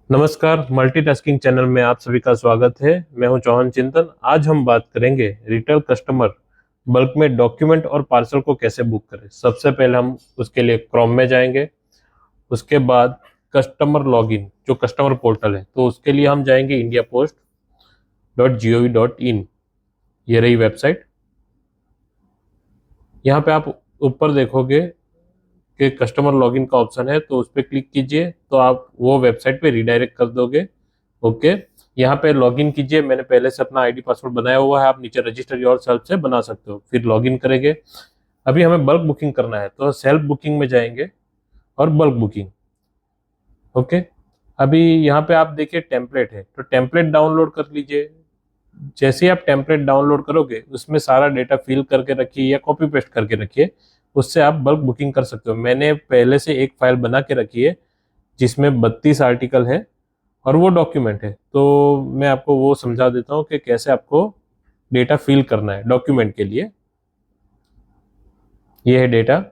नमस्कार, multitasking channel में आप सभी का स्वागत है। मैं हूं चौहान चिंतन। आज हम बात करेंगे रिटेल कस्टमर बल्क में डॉक्यूमेंट और पार्सल को कैसे बुक करें। सबसे पहले हम उसके लिए क्रोम में जाएंगे। उसके बाद कस्टमर लॉगिन जो कस्टमर पोर्टल है, तो उसके लिए हम जाएंगे indiapost.gov.in। ये रही वेबसाइट। यहाँ पे आप ऊपर देखोगे कि कस्टमर लॉगिन का ऑप्शन है, तो उस पर क्लिक कीजिए तो आप वो वेबसाइट पे रिडायरेक्ट कर दोगे। ओके, यहाँ पे लॉगिन कीजिए। मैंने पहले से अपना आईडी पासवर्ड बनाया हुआ है, आप नीचे रजिस्टर योर सेल्फ से बना सकते हो। फिर लॉगिन करेंगे। अभी हमें बल्क बुकिंग करना है तो सेल्फ बुकिंग में जाएंगे और बल्क बुकिंग। ओके, अभी यहाँ पे आप देखिए टेम्पलेट है, तो टेम्पलेट डाउनलोड कर लीजिए। जैसे ही आप टेम्पलेट डाउनलोड करोगे उसमें सारा डेटा फिल करके रखिए या कॉपी पेस्ट करके रखिए। उससे आप बल्क बुकिंग कर सकते हो। मैंने पहले से एक फाइल बना के रखी है जिसमें 32 आर्टिकल है और वो डॉक्यूमेंट है। तो मैं आपको वो समझा देता हूँ कि कैसे आपको डेटा फिल करना है डॉक्यूमेंट के लिए। ये है डेटा।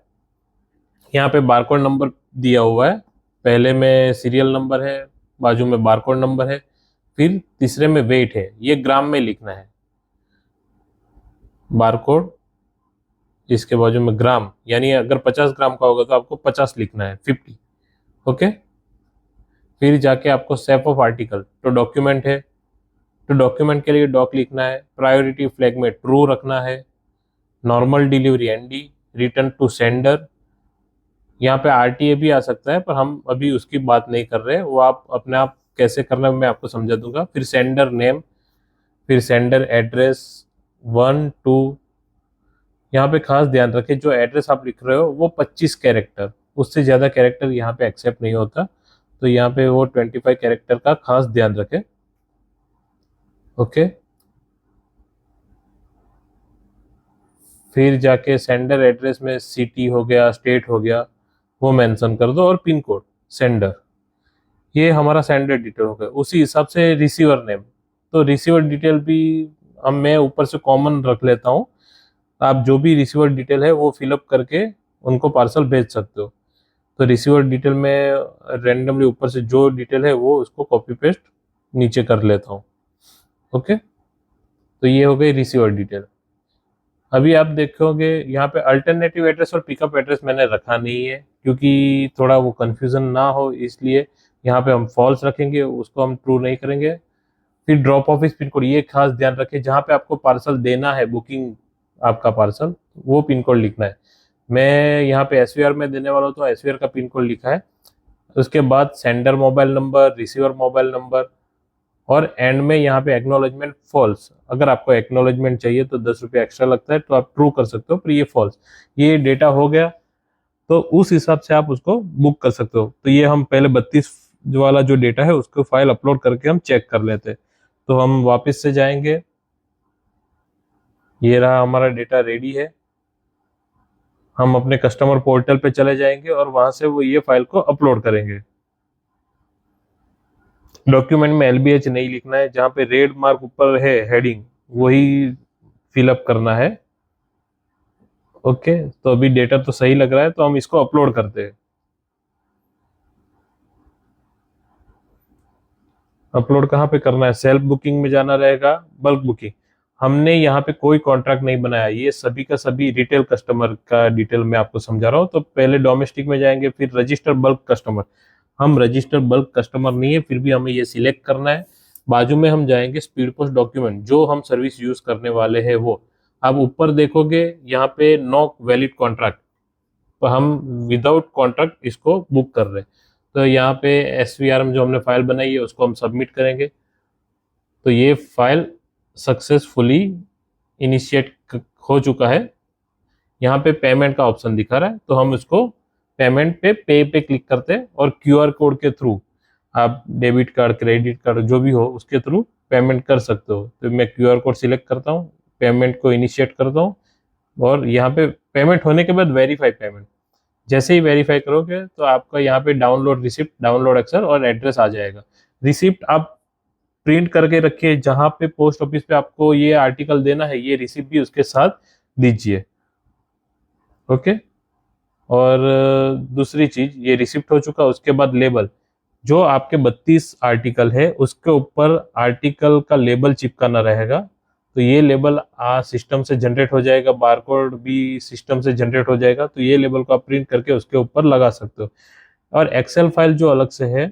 यहाँ पे बारकोड नंबर दिया हुआ है। पहले में सीरियल नंबर है, बाजू में बारकोड नंबर है, फिर तीसरे में वेट है। ये ग्राम में लिखना है बारकोड, इसके बाजू में ग्राम, यानी अगर 50 ग्राम का होगा तो आपको 50 लिखना है, 50। ओके, फिर जाके आपको सेफ ऑफ आर्टिकल, तो डॉक्यूमेंट है तो डॉक्यूमेंट के लिए डॉक लिखना है। प्रायोरिटी फ्लैग में ट्रू रखना है। Normal delivery ND, return to sender. यहाँ पे आरटीए भी आ सकता है पर हम अभी उसकी बात नहीं कर रहे हैं, वो आप अपने आप कैसे करना है मैं आपको समझा दूंगा। फिर सेंडर नेम, फिर सेंडर एड्रेस 1 2। यहाँ पे खास ध्यान रखें जो एड्रेस आप लिख रहे हो वो 25 कैरेक्टर, उससे ज़्यादा कैरेक्टर यहाँ पे एक्सेप्ट नहीं होता। तो यहाँ पे वो 25 कैरेक्टर का खास ध्यान रखें। ओके, फिर जाके सेंडर एड्रेस में सिटी हो गया, स्टेट हो गया, वो मेंशन कर दो और पिन कोड सेंडर। ये हमारा सेंडर डिटेल हो गया। उसी हिसाब से रिसीवर नेम, तो रिसीवर डिटेल भी हम मैं ऊपर से कॉमन रख लेता हूँ। आप जो भी रिसीवर डिटेल है वो फिलअप करके उनको पार्सल भेज सकते हो। तो रिसीवर डिटेल में रेंडमली ऊपर से जो डिटेल है वो उसको कॉपी पेस्ट नीचे कर लेता हूँ। ओके, तो ये हो गई रिसीवर डिटेल। अभी आप देखोगे यहाँ पे अल्टरनेटिव एड्रेस और पिकअप एड्रेस मैंने रखा नहीं है क्योंकि थोड़ा वो कंफ्यूजन ना हो, इसलिए यहाँ पे हम फॉल्स रखेंगे, उसको हम ट्रू नहीं करेंगे। फिर ड्रॉप ऑफिस पिन कोड, ये खास ध्यान रखें जहाँ पे आपको पार्सल देना है, बुकिंग आपका पार्सल, वो पिन कोड लिखना है। मैं यहाँ पे एसवीआर में देने वाला हूँ तो एसवीआर का पिन कोड लिखा है। उसके बाद sender mobile number, receiver mobile number, और एंड में यहाँ पे एक्नॉलेजमेंट फॉल्स। अगर आपको एक्नॉलेजमेंट चाहिए तो 10 रुपये एक्स्ट्रा लगता है, तो आप ट्रू कर सकते हो, पर ये फॉल्स। ये डेटा हो गया तो उस हिसाब से आप उसको बुक कर सकते हो। तो ये हम पहले 32 वाला जो डेटा है उसको फाइल अपलोड करके हम चेक कर लेते हैं। तो हम वापस से जाएंगे। ये रहा हमारा डेटा रेडी है। हम अपने कस्टमर पोर्टल पे चले जाएंगे और वहां से वो ये फाइल को अपलोड करेंगे। डॉक्यूमेंट में एलबीएच नहीं लिखना है, जहाँ पे रेड मार्क ऊपर है हेडिंग वही फिलअप करना है। ओके, तो अभी डेटा तो सही लग रहा है तो हम इसको अपलोड करते हैं। अपलोड कहाँ पे करना है? सेल्फ बुकिंग में जाना रहेगा, बल्क बुकिंग। हमने यहाँ पे कोई कॉन्ट्रैक्ट नहीं बनाया, ये सभी का सभी रिटेल कस्टमर का डिटेल मैं आपको समझा रहा हूँ। तो पहले डोमेस्टिक में जाएंगे, फिर रजिस्टर बल्क कस्टमर। हम रजिस्टर बल्क कस्टमर नहीं है, फिर भी हमें ये सिलेक्ट करना है। बाजू में हम जाएंगे स्पीड पोस्ट डॉक्यूमेंट, जो हम सर्विस यूज करने वाले हैं वो। आप ऊपर देखोगे यहाँ पे नो वैलिड कॉन्ट्रैक्ट, तो हम विदाउट कॉन्ट्रैक्ट इसको बुक कर रहे हैं। तो यहाँ पे एसवीआर में जो हमने फाइल बनाई है उसको हम सबमिट करेंगे। तो ये फाइल सक्सेसफुली इनिशिएट हो चुका है। यहाँ पे पेमेंट का ऑप्शन दिखा रहा है, तो हम इसको पेमेंट पे क्लिक करते हैं और क्यूआर कोड के थ्रू आप डेबिट कार्ड, क्रेडिट कार्ड जो भी हो उसके थ्रू पेमेंट कर सकते हो। तो मैं क्यूआर कोड सिलेक्ट करता हूँ, पेमेंट को इनिशिएट करता हूँ और यहाँ पे पेमेंट होने के बाद वेरीफाई पेमेंट। जैसे ही वेरीफाई करोगे तो आपका यहाँ पे डाउनलोड रिसिप्ट, डाउनलोड एक्सेल और एड्रेस आ जाएगा। रिसिप्ट आप प्रिंट करके रखिए, जहाँ पे पोस्ट ऑफिस पे आपको ये आर्टिकल देना है ये रिसिप्ट भी उसके साथ दीजिए। ओके, और दूसरी चीज, ये रिसिप्ट हो चुका, उसके बाद लेबल। जो आपके 32 आर्टिकल है उसके ऊपर आर्टिकल का लेबल चिपकाना रहेगा। तो ये लेबल सिस्टम से जनरेट हो जाएगा, बारकोड भी सिस्टम से जनरेट हो जाएगा। तो ये लेबल को आप प्रिंट करके उसके ऊपर लगा सकते हो। और एक्सेल फाइल जो अलग से है,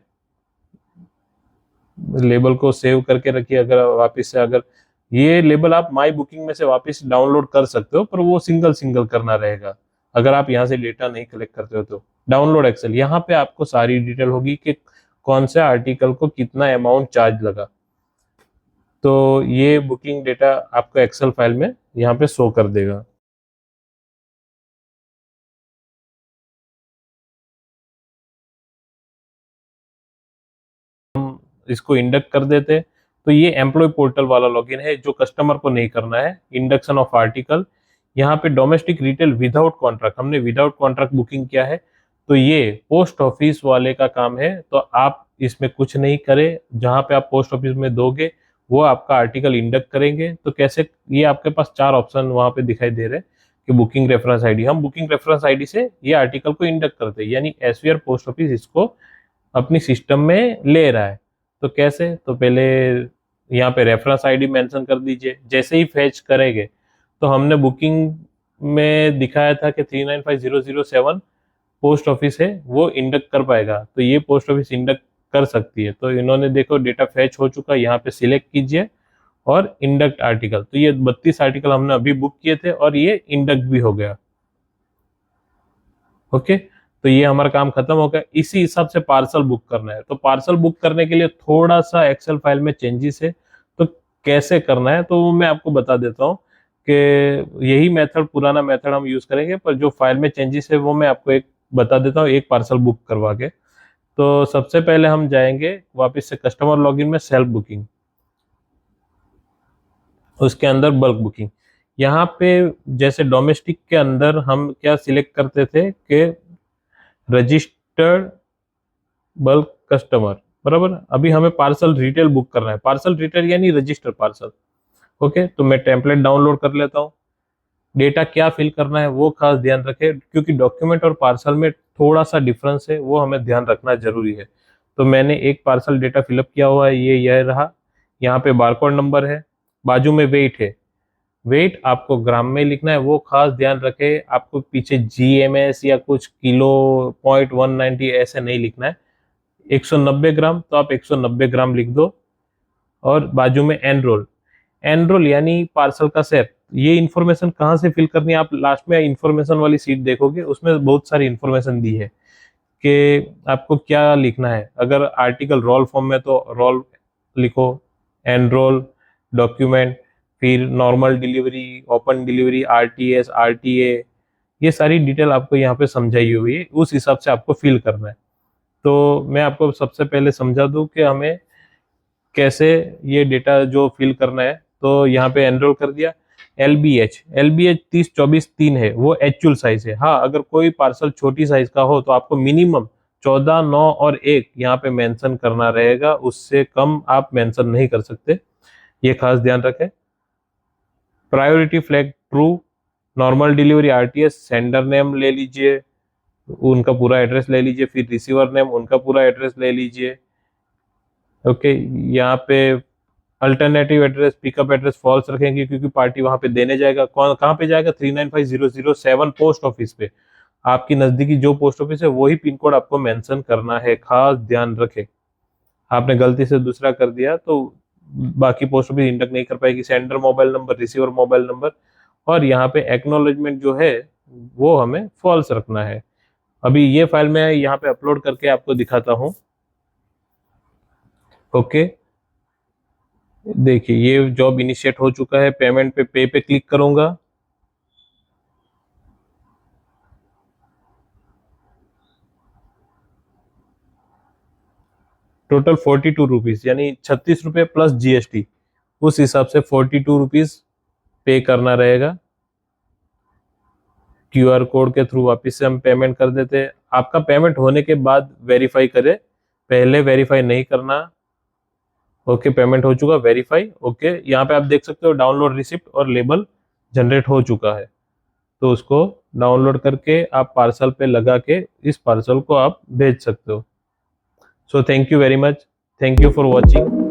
लेबल को सेव करके रखिए। अगर वापस से अगर ये लेबल आप माई बुकिंग में से वापस डाउनलोड कर सकते हो, पर वो सिंगल सिंगल करना रहेगा अगर आप यहाँ से डेटा नहीं कलेक्ट करते हो तो। डाउनलोड एक्सेल, यहाँ पे आपको सारी डिटेल होगी कि कौन से आर्टिकल को कितना अमाउंट चार्ज लगा। तो ये बुकिंग डेटा आपको एक्सेल फाइल में यहाँ पे शो कर देगा। हम इसको इंडक्ट कर देते, तो ये एम्प्लॉय पोर्टल वाला लॉगिन है जो कस्टमर को नहीं करना है। इंडक्शन ऑफ आर्टिकल, यहाँ पे डोमेस्टिक रिटेल विदाउट कॉन्ट्रैक्ट, हमने विदाउट कॉन्ट्रैक्ट बुकिंग किया है, तो ये पोस्ट ऑफिस वाले का काम है। तो आप इसमें कुछ नहीं करें, जहाँ पे आप पोस्ट ऑफिस में दोगे वो आपका आर्टिकल इंडक्ट करेंगे। तो कैसे, ये आपके पास 4 ऑप्शन वहाँ पे दिखाई दे रहे हैं कि बुकिंग रेफरेंस आईडी, हम बुकिंग रेफरेंस आईडी से ये आर्टिकल को इंडक्ट करते हैं, यानी एसवीआर पोस्ट ऑफिस इसको अपनी सिस्टम में ले रहा है। तो कैसे, तो पहले यहाँ पे रेफरेंस आईडी मेंशन कर दीजिए। जैसे ही फैच करेंगे, तो हमने बुकिंग में दिखाया था कि 395007 पोस्ट ऑफिस है, वो इंडक्ट कर पाएगा। तो ये पोस्ट ऑफिस इंडक्ट कर सकती है। तो इन्होंने देखो डेटा फैच हो चुका, यहाँ पे सिलेक्ट कीजिए और इंडक्ट आर्टिकल। तो ये 32 आर्टिकल हमने अभी बुक किए थे और ये इंडक्ट भी हो गया। ओके, तो ये हमारा काम खत्म हो गया। इसी हिसाब से पार्सल बुक करना है। तो पार्सल बुक करने के लिए थोड़ा सा एक्सेल फाइल में चेंजेस है, तो कैसे करना है तो मैं आपको बता देता हूँ कि यही मेथड, पुराना मेथड हम यूज करेंगे, पर जो फाइल में चेंजेस है वो मैं आपको एक बता देता हूँ, एक पार्सल बुक करवा के। तो सबसे पहले हम जाएंगे वापस से कस्टमर लॉगिन में, सेल्फ बुकिंग, उसके अंदर बल्क बुकिंग। यहाँ पे जैसे डोमेस्टिक के अंदर हम क्या सिलेक्ट करते थे कि रजिस्टर्ड बल्क कस्टमर, बराबर। अभी हमें पार्सल रिटेल बुक करना है, पार्सल रिटेल यानी रजिस्टर पार्सल। ओके, तो मैं टेम्पलेट डाउनलोड कर लेता हूँ। डेटा क्या फिल करना है वो खास ध्यान रखें, क्योंकि डॉक्यूमेंट और पार्सल में थोड़ा सा डिफरेंस है, वो हमें ध्यान रखना जरूरी है। तो मैंने एक पार्सल डेटा फिलअप किया हुआ है, ये यह रहा। यहाँ पे बारकोड नंबर है, बाजू में वेट है, वेट आपको ग्राम में लिखना है, वो खास ध्यान रखें। आपको पीछे जीएमएस या कुछ किलो, पॉइंट 190 ऐसे नहीं लिखना है। 190 ग्राम तो आप 190 ग्राम लिख दो। और बाजू में एनरोल, एनरोल यानी पार्सल का सेट। ये इन्फॉर्मेशन कहाँ से फिल करनी है, आप लास्ट में इन्फॉर्मेशन वाली सीट देखोगे, उसमें बहुत सारी इन्फॉर्मेशन दी है कि आपको क्या लिखना है। अगर आर्टिकल रोल फॉर्म में तो रोल लिखो, एनरोल, डॉक्यूमेंट, फिर normal delivery, open delivery, RTS, RTA, ये सारी डिटेल आपको यहाँ पे समझाई हुई है, उस हिसाब से आपको फिल करना है। तो मैं आपको सबसे पहले समझा दूं कि हमें कैसे ये डेटा जो फिल करना है। तो यहाँ पे एनरोल कर दिया। एलबीएच, एलबीएच 3024-3 है, वो एक्चुअल साइज है। हाँ, अगर कोई पार्सल छोटी साइज का हो तो आपको मिनिमम 14, 9 और 1 यहाँ पे मेंशन करना रहेगा, उससे कम आप मेंशन नहीं कर सकते, ये खास ध्यान रखें। Priority flag true, normal delivery RTS, sender name ले लीजिए, उनका पूरा एड्रेस ले लीजिए, फिर रिसीवर नेम, उनका पूरा एड्रेस ले लीजिए। ओके, यहाँ पे alternative address, pickup address false रखेंगे, क्योंकि पार्टी वहां पे देने जाएगा। कौन कहाँ पे जाएगा, 395007 पोस्ट ऑफिस पे। आपकी नजदीकी जो पोस्ट ऑफिस है वही पिन कोड आपको मेंशन करना है, खास ध्यान रखें। आपने गलती से दूसरा कर दिया तो बाकी पोस्ट ऑफिस इंडक्ट नहीं कर पाएगी। Sender mobile number, receiver mobile number, और यहाँ पे एक्नॉलेजमेंट जो है वो हमें फॉल्स रखना है। अभी ये फाइल मैं यहाँ पे अपलोड करके आपको दिखाता हूँ। ओके, देखिए ये जॉब इनिशिएट हो चुका है। पेमेंट पे पे क्लिक करूंगा। टोटल 42 रुपीज, यानी 36 रुपये प्लस जीएसटी, उस हिसाब से 42 रुपीज पे करना रहेगा। क्यूआर कोड के थ्रू वापस से हम पेमेंट कर देते हैं। आपका पेमेंट होने के बाद वेरीफाई करें, पहले वेरीफाई नहीं करना। ओके, पेमेंट हो चुका, वेरीफाई। ओके, यहाँ पे आप देख सकते हो डाउनलोड रिसिप्ट और लेबल जनरेट हो चुका है। तो उसको डाउनलोड करके आप पार्सल पे लगा के इस पार्सल को आप भेज सकते हो। So thank you very much, thank you for watching.